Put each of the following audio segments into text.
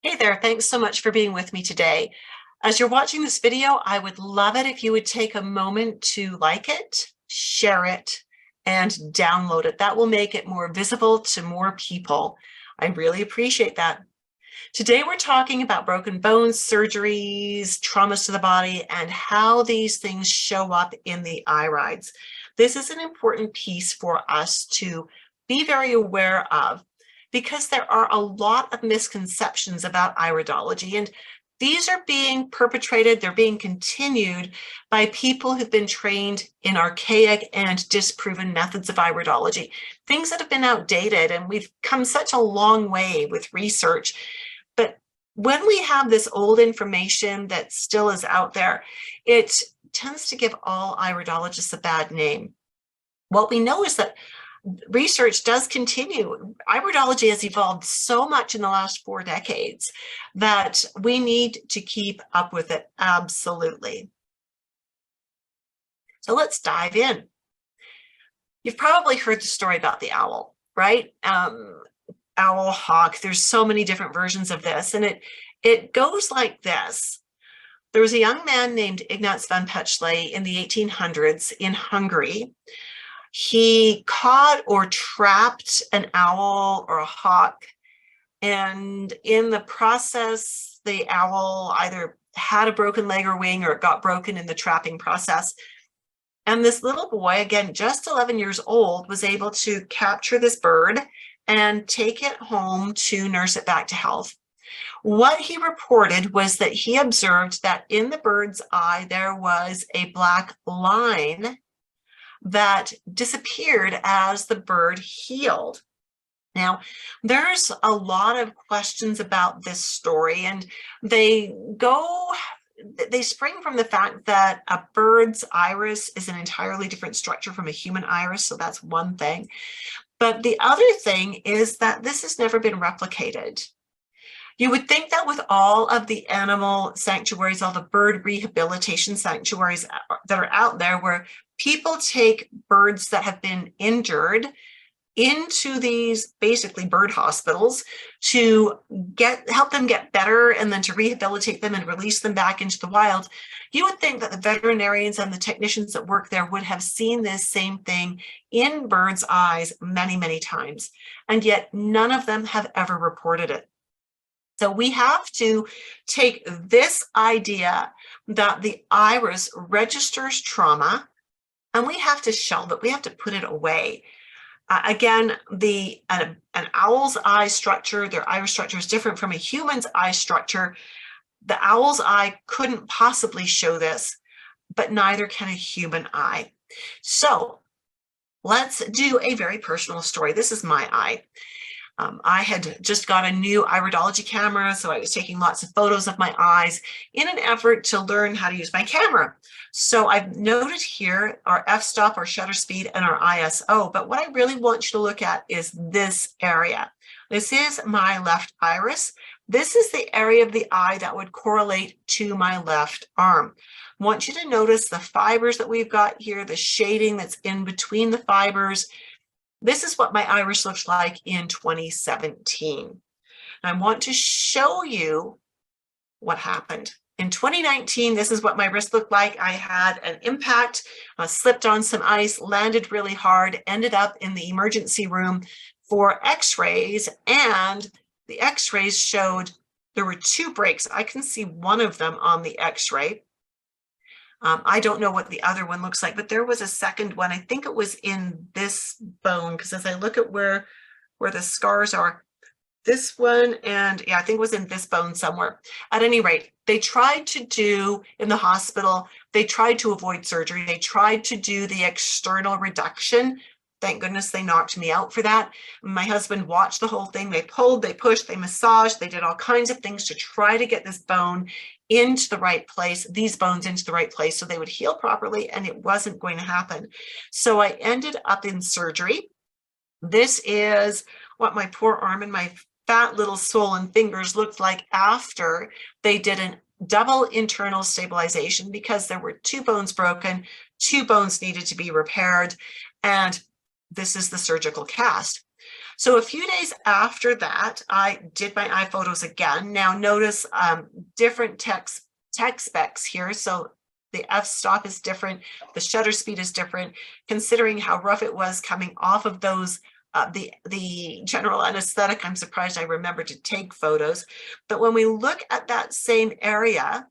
Hey there, thanks so much for being with me today. As you're watching this video, I would love it if you would take a moment to like it, share it, and download it. That will make it more visible to more people. I really appreciate that. Today we're talking about broken bones, surgeries, traumas to the body, and how these things show up in the irides. This is an important piece for us to be very aware of because there are a lot of misconceptions about iridology, and these are being perpetrated, they're being continued by people who've been trained in archaic and disproven methods of iridology, things that have been outdated, and we've come such a long way with research. But when we have this old information that still is out there, it tends to give all iridologists a bad name. What we know is that research does continue. Iridology has evolved so much in the last 4 decades that we need to keep up with it, absolutely. So let's dive in. You've probably heard the story about the owl, right? Owl, hawk, there's so many different versions of this, and it goes like this. There was a young man named Ignaz van Petzschley in the 1800s in Hungary. He caught or trapped an owl or a hawk, and in the process, the owl either had a broken leg or wing, or it got broken in the trapping process. And this little boy, again, just 11 years old, was able to capture this bird and take it home to nurse it back to health. What he reported was that he observed that in the bird's eye, there was a black line that disappeared as the bird healed. Now, there's a lot of questions about this story, and they spring from the fact that a bird's iris is an entirely different structure from a human iris, so that's one thing. But the other thing is that this has never been replicated. You would think that with all of the animal sanctuaries, all the bird rehabilitation sanctuaries that are out there, where people take birds that have been injured into these basically bird hospitals to help them get better and then to rehabilitate them and release them back into the wild, you would think that the veterinarians and the technicians that work there would have seen this same thing in birds' eyes many, many times. And yet none of them have ever reported it. So we have to take this idea that the iris registers trauma, and we have to shelve it. We have to put it away. Again, an owl's eye structure, their iris structure is different from a human's eye structure. The owl's eye couldn't possibly show this, but neither can a human eye. So let's do a very personal story. This is my eye. I had just got a new iridology camera, so I was taking lots of photos of my eyes in an effort to learn how to use my camera. So I've noted here our f-stop, our shutter speed, and our ISO, but what I really want you to look at is this area. This is my left iris. This is the area of the eye that would correlate to my left arm. I want you to notice the fibers that we've got here, the shading that's in between the fibers. This is what my iris looks like in 2017. I want to show you what happened. In 2019, this is what my wrist looked like. I had an impact, slipped on some ice, landed really hard, ended up in the emergency room for x-rays, and the x-rays showed there were 2 breaks. I can see one of them on the x-ray. I don't know what the other one looks like, but there was a second one. I think it was in this bone, because as I look at where the scars are, this one, and yeah, I think it was in this bone somewhere. At any rate, they tried to do in the hospital, they tried to avoid surgery. They tried to do the external reduction. Thank goodness they knocked me out for that. My husband watched the whole thing. They pulled, they pushed, they massaged, they did all kinds of things to try to get this bone into the right place, these bones into the right place, so they would heal properly, and it wasn't going to happen. So I ended up in surgery. This is what my poor arm and my fat little swollen fingers looked like after they did a double internal stabilization, because there were 2 bones broken, 2 bones needed to be repaired, and this is the surgical cast. So a few days after that, I did my eye photos again. Now notice different tech specs here. So the f-stop is different, the shutter speed is different, considering how rough it was coming off of those the general anesthetic. I'm surprised I remembered to take photos. But when we look at that same area,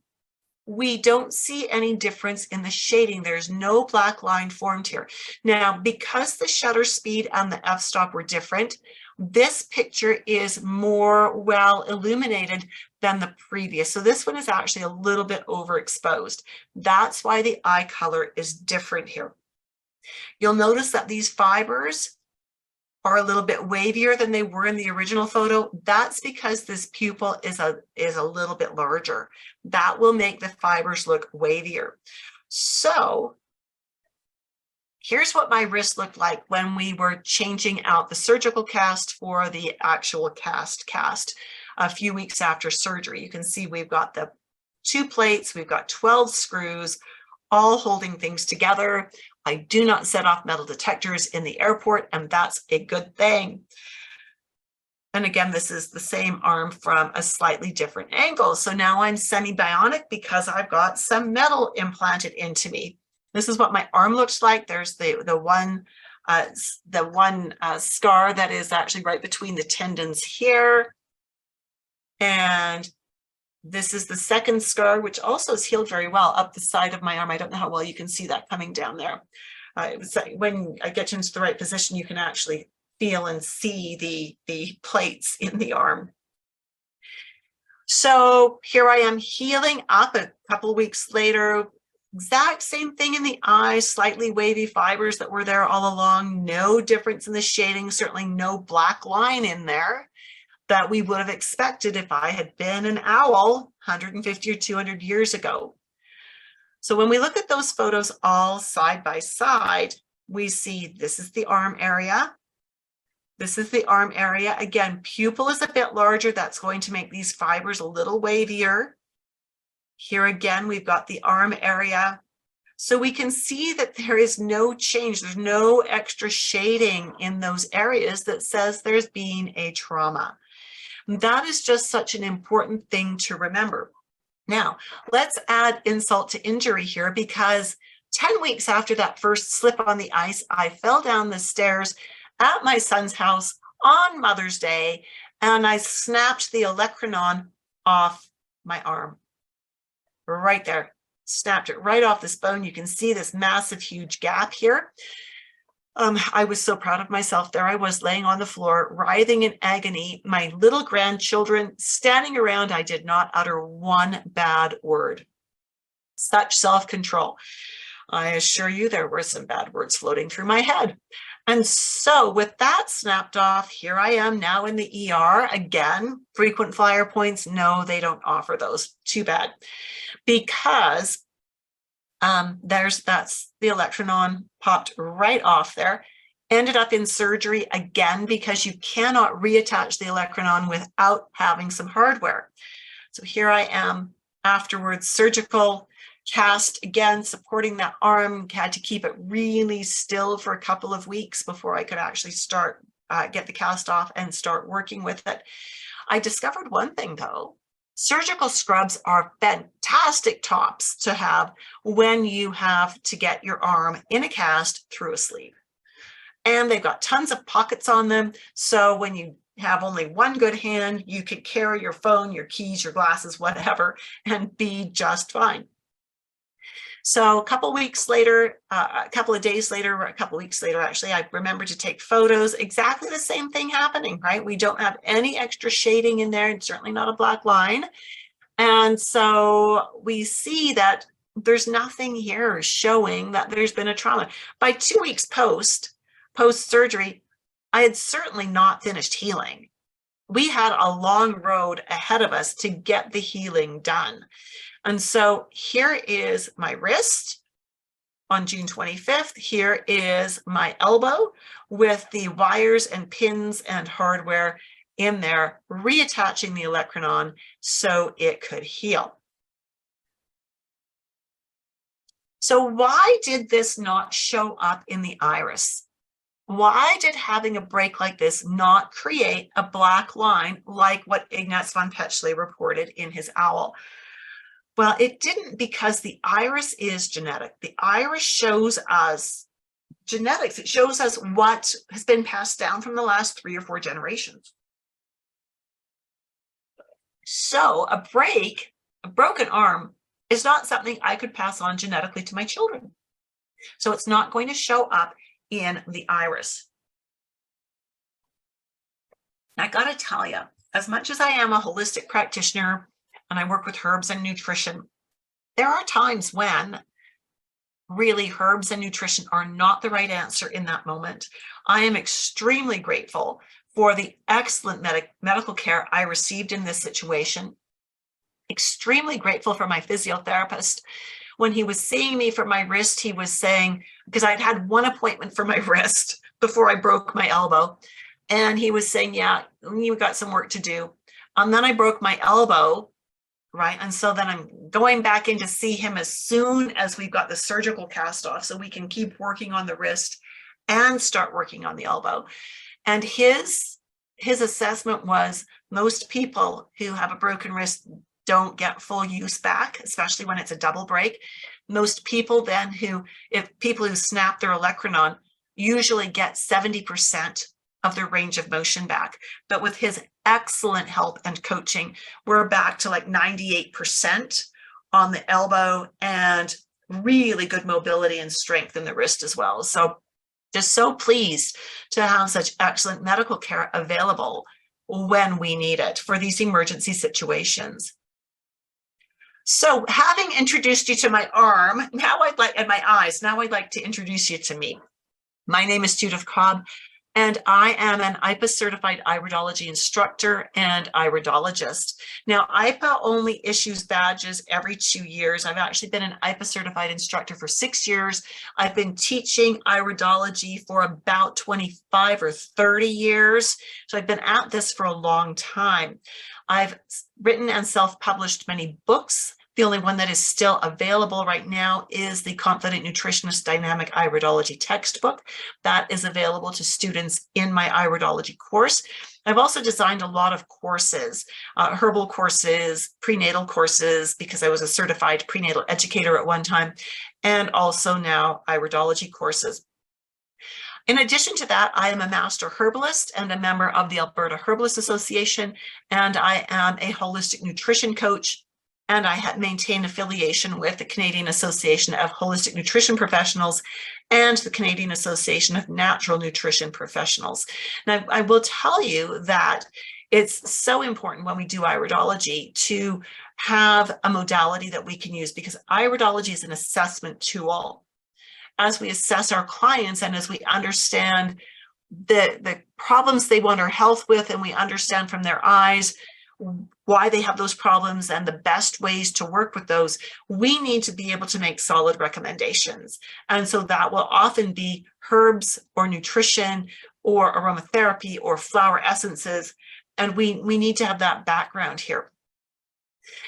we don't see any difference in the shading. There's no black line formed here. Now, because the shutter speed and the f-stop were different, this picture is more well illuminated than the previous. So this one is actually a little bit overexposed. That's why the eye color is different here. You'll notice that these fibers are a little bit wavier than they were in the original photo. That's because this pupil is a little bit larger. That will make the fibers look wavier. So here's what my wrist looked like when we were changing out the surgical cast for the actual cast a few weeks after surgery. You can see we've got the 2 plates, we've got 12 screws, all holding things together. I do not set off metal detectors in the airport, and that's a good thing. And again, this is the same arm from a slightly different angle. So now I'm semi-bionic because I've got some metal implanted into me. This is what my arm looks like. There's the one scar that is actually right between the tendons here. And this is the second scar, which also is healed very well up the side of my arm. I don't know how well you can see that coming down there. When I get into the right position, you can actually feel and see the plates in the arm. So here I am healing up a couple of weeks later. Exact same thing in the eye, slightly wavy fibers that were there all along. No difference in the shading, certainly no black line in there that we would have expected if I had been an owl 150 or 200 years ago. So when we look at those photos all side by side, we see this is the arm area. This is the arm area. Again, pupil is a bit larger. That's going to make these fibers a little wavier. Here again, we've got the arm area. So we can see that there is no change. There's no extra shading in those areas that says there's been a trauma. That is just such an important thing to remember. Now, let's add insult to injury here, because 10 weeks after that first slip on the ice, I fell down the stairs at my son's house on Mother's Day, and I snapped the olecranon off my arm. Right there, snapped it right off this bone. You can see this massive, huge gap here. I was so proud of myself. There I was laying on the floor, writhing in agony, my little grandchildren standing around. I did not utter one bad word. Such self-control. I assure you there were some bad words floating through my head. And so with that snapped off, here I am now in the ER again. Frequent flyer points, no, they don't offer those. Too bad. Because that's the olecranon popped right off there. Ended up in surgery again because you cannot reattach the olecranon without having some hardware. So here I am afterwards, surgical cast again, supporting that arm. Had to keep it really still for a couple of weeks before I could actually start get the cast off and start working with it. I discovered one thing though. Surgical scrubs are fantastic tops to have when you have to get your arm in a cast through a sleeve. And they've got tons of pockets on them. So when you have only one good hand, you can carry your phone, your keys, your glasses, whatever, and be just fine. So a couple of weeks later, a couple of days later, or a couple of weeks later, actually, I remember to take photos. Exactly the same thing happening, right? We don't have any extra shading in there, and certainly not a black line. And so we see that there's nothing here showing that there's been a trauma. By 2 weeks post-surgery, I had certainly not finished healing. We had a long road ahead of us to get the healing done. And so here is my wrist on June 25th. Here is my elbow with the wires and pins and hardware in there, reattaching the olecranon so it could heal. So why did this not show up in the iris? Why did having a break like this not create a black line like what Ignaz von Petschle reported in his owl? Well, it didn't, because the iris is genetic. The iris shows us genetics. It shows us what has been passed down from the last 3 or 4 generations. So a broken arm is not something I could pass on genetically to my children. So it's not going to show up in the iris. I got to tell you, as much as I am a holistic practitioner and I work with herbs and nutrition, there are times when really herbs and nutrition are not the right answer in that moment. I am extremely grateful for the excellent medical care I received in this situation. Extremely grateful for my physiotherapist. When he was seeing me for my wrist, he was saying, because I'd had one appointment for my wrist before I broke my elbow, and he was saying, yeah, you've got some work to do. And then I broke my elbow, right? And so then I'm going back in to see him as soon as we've got the surgical cast off, so we can keep working on the wrist and start working on the elbow. And his assessment was, most people who have a broken wrist don't get full use back, especially when it's a double break. Most people then people who snap their olecranon usually get 70% of their range of motion back. But with his excellent help and coaching, we're back to like 98% on the elbow and really good mobility and strength in the wrist as well. So just so pleased to have such excellent medical care available when we need it for these emergency situations. So having introduced you to my arm, and my eyes, now I'd like to introduce you to me. My name is Judith Cobb, and I am an IPA certified iridology instructor and iridologist. Now, IPA only issues badges every 2 years. I've actually been an IPA certified instructor for 6 years. I've been teaching iridology for about 25 or 30 years. So I've been at this for a long time. I've written and self-published many books. The only one that is still available right now is the Confident Nutritionist Dynamic Iridology textbook. That is available to students in my iridology course. I've also designed a lot of courses, herbal courses, prenatal courses, because I was a certified prenatal educator at one time, and also now iridology courses. In addition to that, I am a master herbalist and a member of the Alberta Herbalist Association, and I am a holistic nutrition coach, and I have maintained affiliation with the Canadian Association of Holistic Nutrition Professionals and the Canadian Association of Natural Nutrition Professionals. Now, I will tell you that it's so important when we do iridology to have a modality that we can use, because iridology is an assessment tool. As we assess our clients and as we understand the problems they want our health with, and we understand from their eyes why they have those problems and the best ways to work with those, we need to be able to make solid recommendations. And so that will often be herbs or nutrition or aromatherapy or flower essences. And we need to have that background here.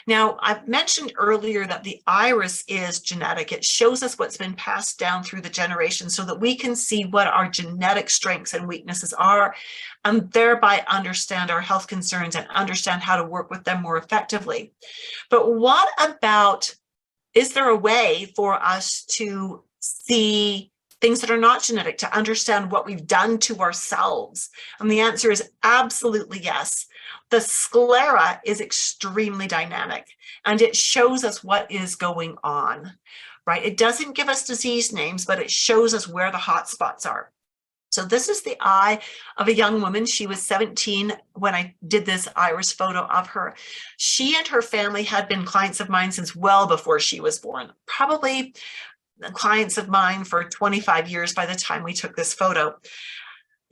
Now, I've mentioned earlier that the iris is genetic. It shows us what's been passed down through the generations so that we can see what our genetic strengths and weaknesses are, and thereby understand our health concerns and understand how to work with them more effectively. But what about, is there a way for us to see things that are not genetic, to understand what we've done to ourselves? And the answer is absolutely yes. The sclera is extremely dynamic, and it shows us what is going on, right? It doesn't give us disease names, but it shows us where the hot spots are. So this is the eye of a young woman. She was 17 when I did this iris photo of her. She and her family had been clients of mine since well before she was born, probably clients of mine for 25 years by the time we took this photo.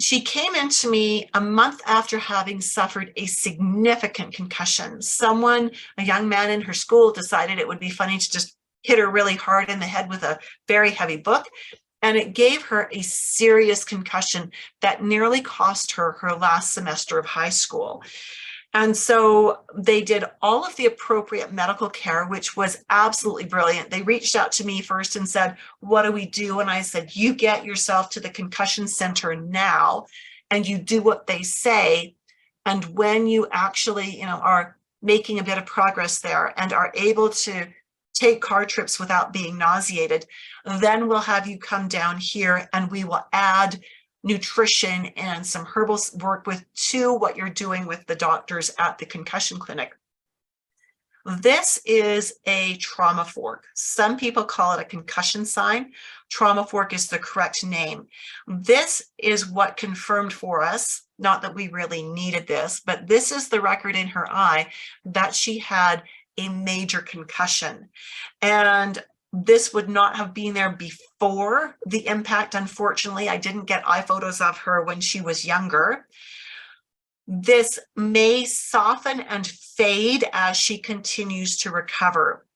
She came into me a month after having suffered a significant concussion. A young man in her school, decided it would be funny to just hit her really hard in the head with a very heavy book. And it gave her a serious concussion that nearly cost her her last semester of high school. And so they did all of the appropriate medical care, which was absolutely brilliant. They reached out to me first and said, what do we do? And I said, you get yourself to the concussion center now and you do what they say. And when you actually, are making a bit of progress there and are able to take car trips without being nauseated, then we'll have you come down here and we will add nutrition and some herbal work to what you're doing with the doctors at the concussion clinic. This is a trauma fork. Some people call it a concussion sign. Trauma fork is the correct name. This is what confirmed for us, not that we really needed this, but this is the record in her eye that she had a major concussion. And this would not have been there before the impact. Unfortunately, I didn't get eye photos of her when she was younger. This may soften and fade as she continues to recover.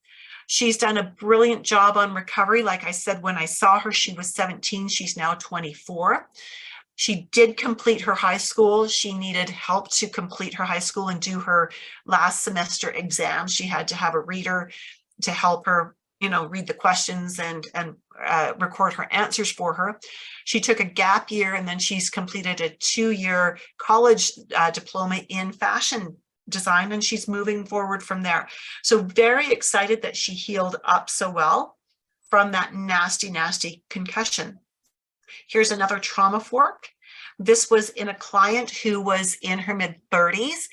She's done a brilliant job on recovery. Like I said, when I saw her, she was 17. She's now 24. She did complete her high school. She needed help to complete her high school and do her last semester exams. She had to have a reader to help her, read the questions and record her answers for her. She took a gap year and then she's completed a 2-year college diploma in fashion design, and she's moving forward from there. So very excited that she healed up so well from that nasty, nasty concussion. Here's another trauma fork. This was in a client who was in her mid-30s,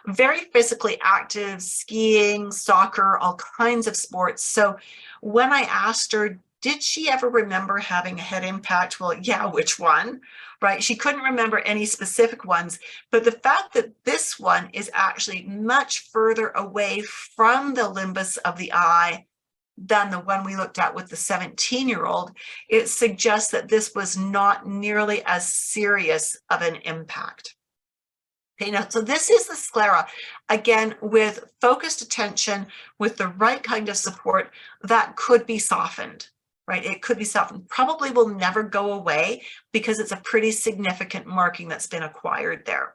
very physically active, skiing, soccer, all kinds of sports. So when I asked her, did she ever remember having a head impact? Well, yeah, which one, right? She couldn't remember any specific ones, but the fact that this one is actually much further away from the limbus of the eye than the one we looked at with the 17-year-old, it suggests that this was not nearly as serious of an impact. Okay, now, so this is the sclera. Again, with focused attention, with the right kind of support, that could be softened, right? It could be softened. Probably will never go away because it's a pretty significant marking that's been acquired there.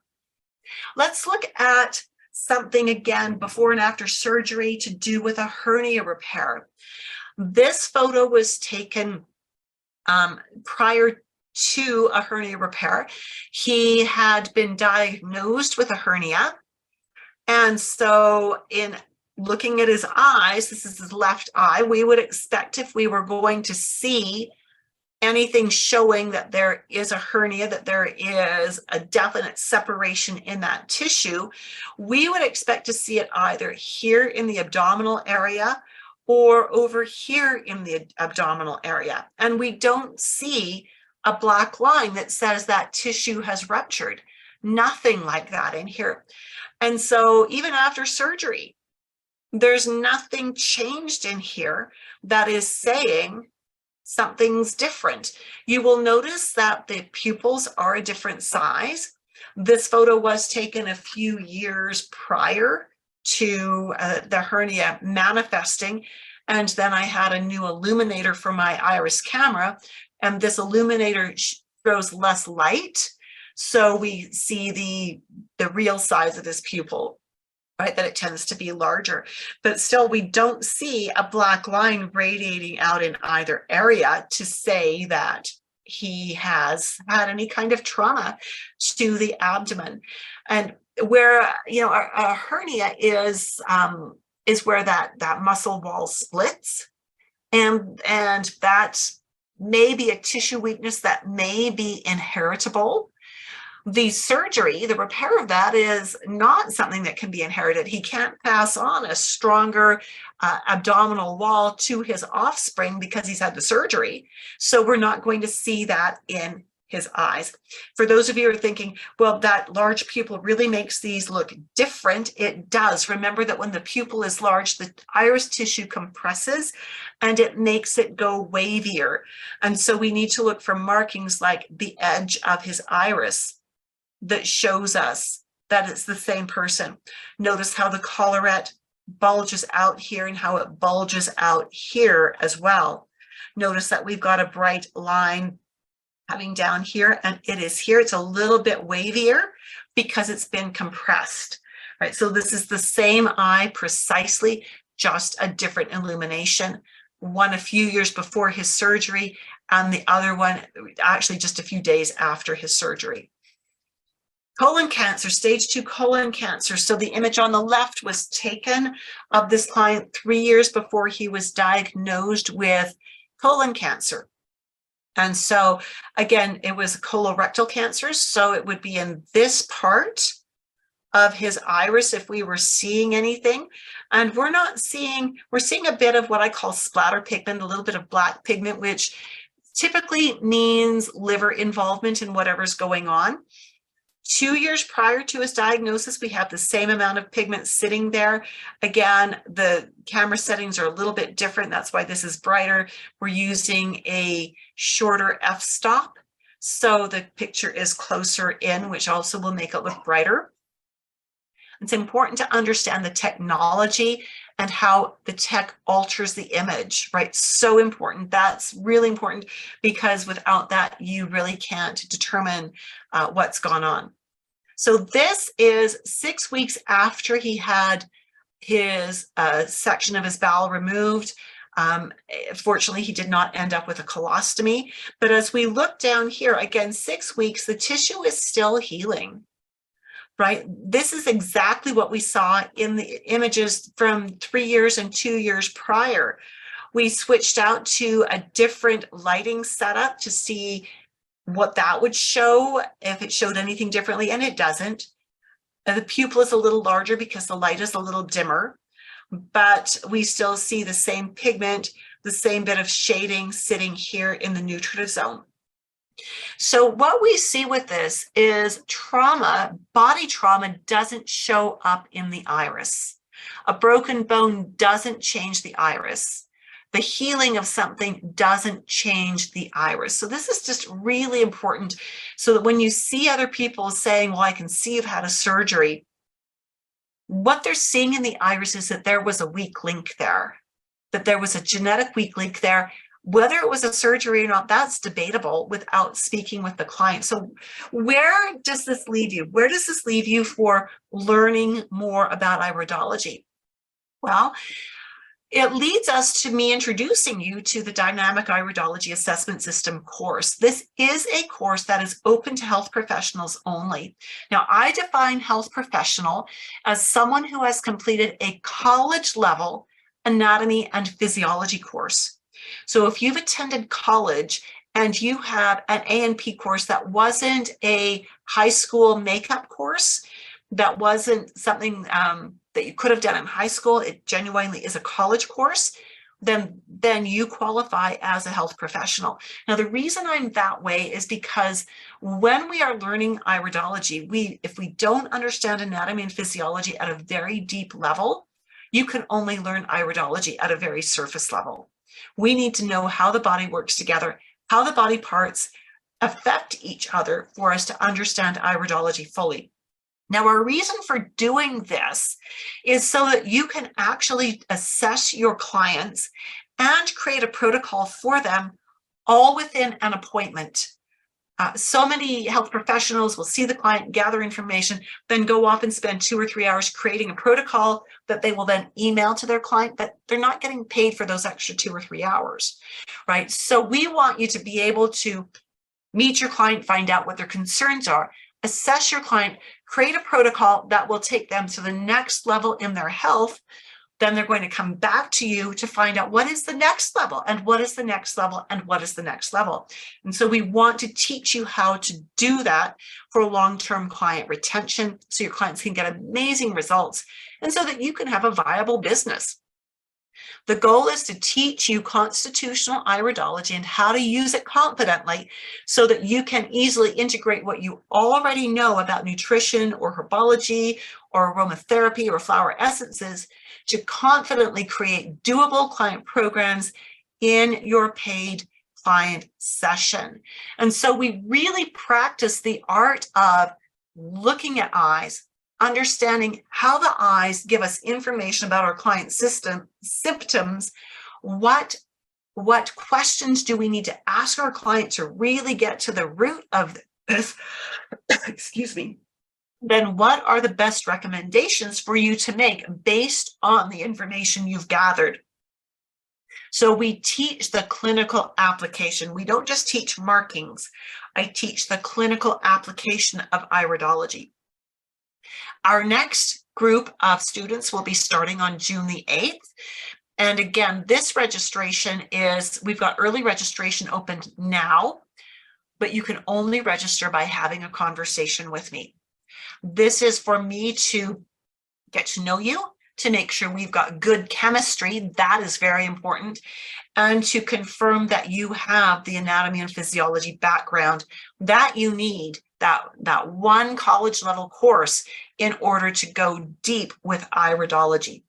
Let's look at something again before and after surgery to do with a hernia repair. This photo was taken prior to a hernia repair. He had been diagnosed with a hernia. And so in looking at his eyes, this is his left eye, we would expect if we were going to see anything showing that there is a hernia, that there is a definite separation in that tissue, we would expect to see it either here in the abdominal area or over here in the abdominal area. And we don't see a black line that says that tissue has ruptured. Nothing like that in here. And so even after surgery, there's nothing changed in here that is saying something's different. You will notice that the pupils are a different size. This photo was taken a few years prior to the hernia manifesting. And then I had a new illuminator for my iris camera, and this illuminator throws less light. So we see the real size of this pupil, right, that it tends to be larger. But still, we don't see a black line radiating out in either area to say that he has had any kind of trauma to the abdomen. And where, a hernia is where that muscle wall splits, and that may be a tissue weakness that may be inheritable. The surgery, the repair of that, is not something that can be inherited. He can't pass on a stronger abdominal wall to his offspring because he's had the surgery. So we're not going to see that in his eyes. For those of you who are thinking, well, that large pupil really makes these look different, it does. Remember that when the pupil is large, the iris tissue compresses and it makes it go wavier. And so we need to look for markings like the edge of his iris that shows us that it's the same person. Notice how the collarette bulges out here and how it bulges out here as well. Notice that we've got a bright line coming down here, and it is here. It's a little bit wavier because it's been compressed. right? So this is the same eye precisely, just a different illumination. One a few years before his surgery, and the other one actually just a few days after his surgery. Colon cancer, stage 2 colon cancer. So the image on the left was taken of this client 3 years before he was diagnosed with colon cancer. And so again, it was colorectal cancer. So it would be in this part of his iris if we were seeing anything. And we're seeing a bit of what I call splatter pigment, a little bit of black pigment, which typically means liver involvement in whatever's going on. 2 years prior to his diagnosis, we have the same amount of pigment sitting there. Again, the camera settings are a little bit different. That's why this is brighter. We're using a shorter f-stop, so the picture is closer in, which also will make it look brighter. It's important to understand the technology and how the tech alters the image, right? So important. That's really important, because without that, you really can't determine what's gone on. So this is 6 weeks after he had his section of his bowel removed. Fortunately, he did not end up with a colostomy. But as we look down here, again, 6 weeks, the tissue is still healing, right? This is exactly what we saw in the images from 3 years and 2 years prior. We switched out to a different lighting setup to see what that would show, if it showed anything differently, and it doesn't. The pupil is a little larger because the light is a little dimmer, but we still see the same pigment, the same bit of shading sitting here in the nutritive zone. So what we see with this is trauma, body trauma doesn't show up in the iris. A broken bone doesn't change the iris. The healing of something doesn't change the iris. So this is just really important, so that when you see other people saying, well, I can see you've had a surgery, what they're seeing in the iris is that there was a weak link there, that there was a genetic weak link there. Whether it was a surgery or not, that's debatable without speaking with the client. So where does this leave you? Where does this leave you for learning more about iridology? Well, it leads us to me introducing you to the Dynamic Iridology Assessment System course. This is a course that is open to health professionals only. Now, I define health professional as someone who has completed a college-level anatomy and physiology course. So if you've attended college and you have an A&P course that wasn't a high school makeup course, that wasn't something that you could have done in high school, it genuinely is a college course, then you qualify as a health professional. Now, the reason I'm that way is because when we are learning iridology, if we don't understand anatomy and physiology at a very deep level, you can only learn iridology at a very surface level. We need to know how the body works together, how the body parts affect each other for us to understand iridology fully. Now, our reason for doing this is so that you can actually assess your clients and create a protocol for them all within an appointment. So many health professionals will see the client, gather information, then go off and spend 2 or 3 hours creating a protocol that they will then email to their client, but they're not getting paid for those extra 2 or 3 hours, right? So we want you to be able to meet your client, find out what their concerns are, assess your client, create a protocol that will take them to the next level in their health. Then they're going to come back to you to find out what is the next level, and what is the next level, and what is the next level. And so we want to teach you how to do that for long-term client retention, so your clients can get amazing results, and so that you can have a viable business. The goal is to teach you constitutional iridology and how to use it confidently, so that you can easily integrate what you already know about nutrition or herbology or aromatherapy or flower essences to confidently create doable client programs in your paid client session. And so we really practice the art of looking at eyes, understanding how the eyes give us information about our client symptoms, what questions do we need to ask our client to really get to the root of this, excuse me, then what are the best recommendations for you to make based on the information you've gathered? So we teach the clinical application. We don't just teach markings. I teach the clinical application of iridology. Our next group of students will be starting on June the 8th. And again, this registration is, we've got early registration opened now, but you can only register by having a conversation with me. This is for me to get to know you, to make sure we've got good chemistry. That is very important. And to confirm that you have the anatomy and physiology background that you need, that one college level course in order to go deep with iridology.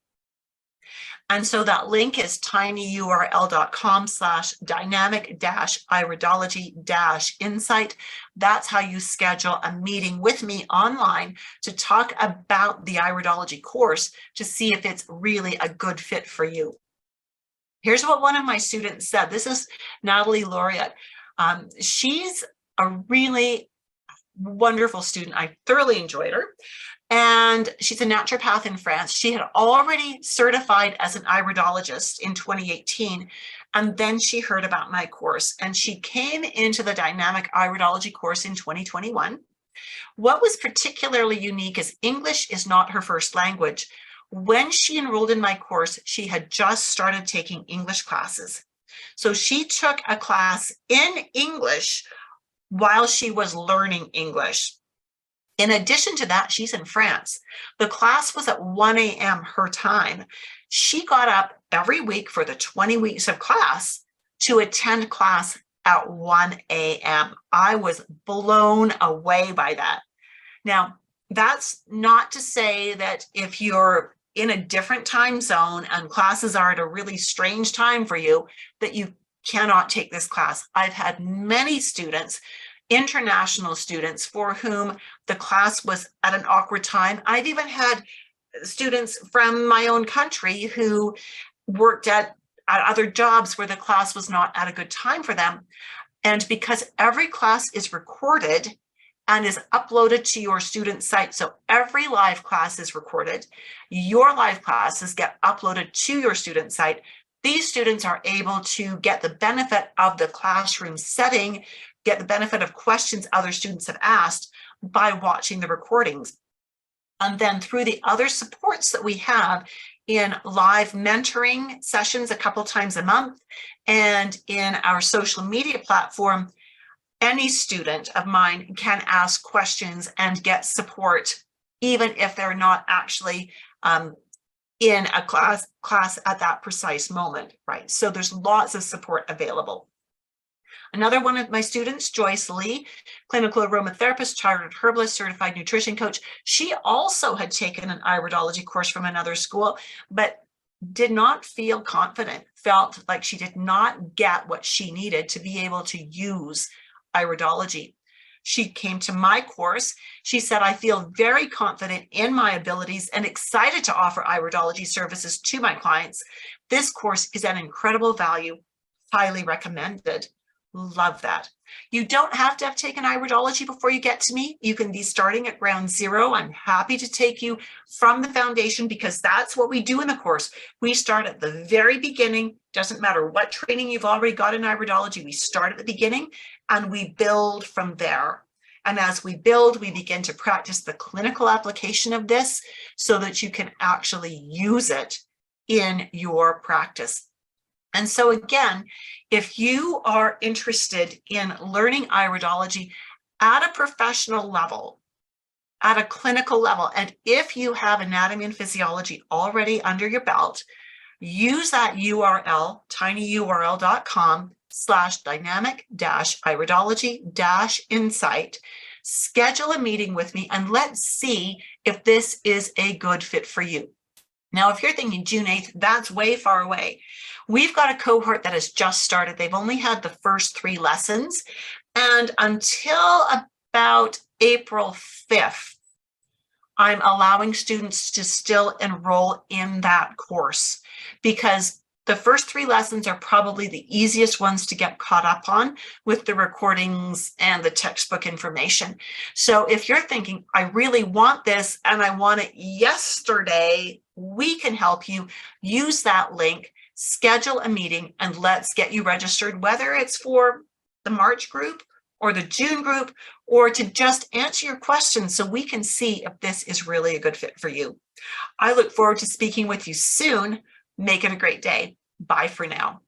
And so that link is tinyurl.com/dynamic-iridology-insight. That's how you schedule a meeting with me online to talk about the iridology course to see if it's really a good fit for you. Here's what one of my students said. This is Natalie Laureate. She's a really wonderful student. I thoroughly enjoyed her. And she's a naturopath in France. She had already certified as an iridologist in 2018. And then she heard about my course and she came into the dynamic iridology course in 2021. What was particularly unique is English is not her first language. When she enrolled in my course, she had just started taking English classes. So she took a class in English while she was learning English. In addition to that, she's in France. The class was at 1 a.m. her time. She got up every week for the 20 weeks of class to attend class at 1 a.m. I was blown away by that. Now, that's not to say that if you're in a different time zone and classes are at a really strange time for you, that you cannot take this class. I've had many students, international students, for whom the class was at an awkward time. I've even had students from my own country who worked at other jobs where the class was not at a good time for them. And because every class is recorded and is uploaded to your student site, so every live class is recorded, your live classes get uploaded to your student site. These students are able to get the benefit of the classroom setting, get the benefit of questions other students have asked by watching the recordings. And then through the other supports that we have in live mentoring sessions a couple times a month and in our social media platform, any student of mine can ask questions and get support, even if they're not actually in a class at that precise moment, right? So there's lots of support available. Another one of my students, Joyce Lee, clinical aromatherapist, chartered herbalist, certified nutrition coach. She also had taken an iridology course from another school, but did not feel confident, felt like she did not get what she needed to be able to use iridology. She came to my course. She said, I feel very confident in my abilities and excited to offer iridology services to my clients. This course is an incredible value, highly recommended. Love that. You don't have to have taken iridology before you get to me. You can be starting at ground zero. I'm happy to take you from the foundation because that's what we do in the course. We start at the very beginning. Doesn't matter what training you've already got in iridology. We start at the beginning and we build from there. And as we build, we begin to practice the clinical application of this so that you can actually use it in your practice. And so again, if you are interested in learning iridology at a professional level, at a clinical level, and if you have anatomy and physiology already under your belt, use that URL, tinyurl.com/dynamic-iridology-insight, schedule a meeting with me, and let's see if this is a good fit for you. Now, if you're thinking June 8th, that's way far away. We've got a cohort that has just started. They've only had the first 3 lessons. And until about April 5th, I'm allowing students to still enroll in that course because The first 3 lessons are probably the easiest ones to get caught up on with the recordings and the textbook information. So if you're thinking, I really want this and I want it yesterday, we can help you. Use that link, schedule a meeting, and let's get you registered, whether it's for the March group or the June group, or to just answer your questions so we can see if this is really a good fit for you. I look forward to speaking with you soon. Make it a great day. Bye for now.